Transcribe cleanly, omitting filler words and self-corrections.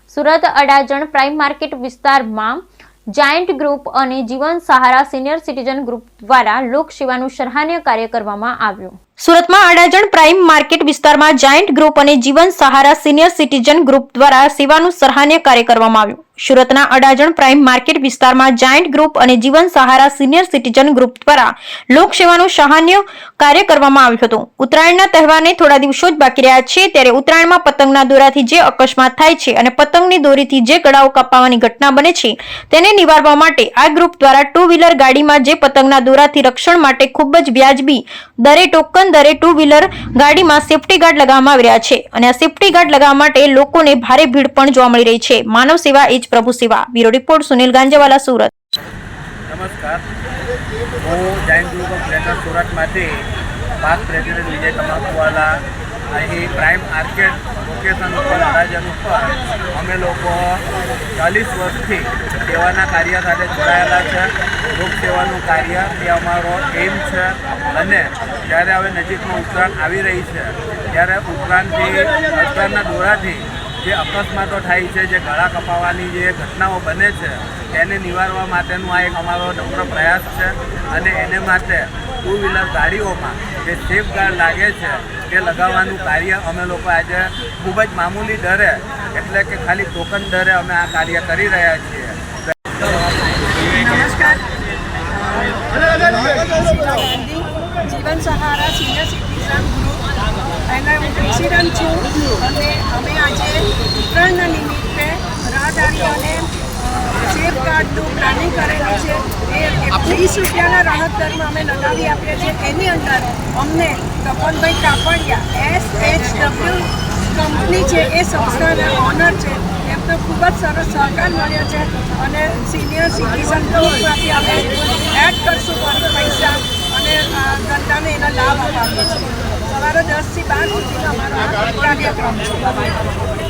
Surat Adajan prime market વિસ્તારમાં giant group અને જીવન સહારા સિનિયર સિટીઝન ગ્રુપ દ્વારા લોકસેવાનું સરાહનીય કાર્ય કરવામાં આવ્યું। સુરતમાં અડાજણ પ્રાઇમ માર્કેટ વિસ્તારમાં જાયન્ટ ગ્રુપ અને જીવન સહારા સિનિયર સિટીઝન ગ્રુપ દ્વારા સેવાનું સરાહનીય કાર્ય કરવામાં આવ્યું। સુરતના અડાજણ પ્રાઇમ માર્કેટ વિસ્તારમાં જાયન્ટ ગ્રુપ અને જીવન સહારા સિનિયર સિટીઝન ગ્રુપ દ્વારા લોકસેવાનું સરાહનીય કાર્ય કરવામાં આવ્યું હતું। ઉત્તરાયણના તહેવારને થોડા દિવસો જ બાકી રહ્યા છે, ત્યારે ઉત્તરાયણમાં પતંગના દોરાથી જે અકસ્માત થાય છે અને પતંગની દોરીથી જે ગળાઓ કાપવાની ઘટના બને છે તેને નિવારવા માટે આ ગ્રુપ દ્વારા ટુ વ્હીલર ગાડીમાં જે પતંગના દોરાથી રક્ષણ માટે ખૂબ જ વ્યાજબી દરે ટોકન દરે ટુ વ્હીલર ગાડીમાં સેફ્ટી ગાર્ડ લગાવવામાં આવી રહ્યા છે અને આ સેફ્ટી ગાર્ડ લગાવવા માટે લોકોને ભારે ભીડ પણ જોવા મળી રહી છે। માનવ સેવા એ જ પ્રભુ સેવા। Bureau report Sunil Ganjewala, Surat. નમસ્કાર, હું જાયન્ટ ગ્રુપ ઓફ ટ્રેડર્સ સુરતમાંથી પાસ્ટ પ્રેસિડેન્ટ વિજય તમાકુવાલા। અહીં પ્રાઇમ માર્કેટ લોકેશન ઉપર અડાજણ ઉપર અમે લોકો 40 વર્ષથી સેવાના કાર્ય સાથે જોડાયેલા છે। લોકસેવાનું કાર્ય એ અમારો એમ છે અને જ્યારે હવે નજીકમાં ઉત્તરાયણ આવી રહી છે ત્યારે ઉત્તરાયણના દોરાથી જે અકસ્માતો થાય છે, જે ગળા કપાવવાની જે ઘટનાઓ બને છે તેને નિવારવા માટેનું આ એક અમારો નમ્ર પ્રયાસ છે અને એને માટે ટુ વ્હીલર ગાડીઓમાં જે સેફ ગાર્ડ લાગે છે તે લગાવવાનું કાર્ય અમે લોકો આજે ખૂબ જ મામૂલી દરે એટલે કે ખાલી ટોકન દરે અમે આ કાર્ય કરી રહ્યા છીએ। નમસ્કાર, જીવન સહારા સિનિયર સિટીઝન ગ્રુપ એના હું પ્રેસિડન્ટ છું અને અમે આજે ઉત્તરાયણના નિમિત્તે રાહદારીઓને સેફ ગાર્ડનું પ્લાનિંગ કરેલું છે। એ 20 રૂપિયાના રાહત દરમાં અમે લગાવી આપીએ છીએ। એની અંદર અમને તપનભાઈ કાપડિયા SHW કંપની છે એ સંસ્થાના ઓનર છે, એમનો ખૂબ જ સરસ સહકાર મળ્યો છે અને સિનિયર સિટીઝન ગ્રુપમાંથી અમે એડ કરશું પૈસા અને જનતાને એના લાભ અપાવીએ છીએ। સવારે 10 થી 12 સુધીનો અમારો કાર્યક્રમ છે।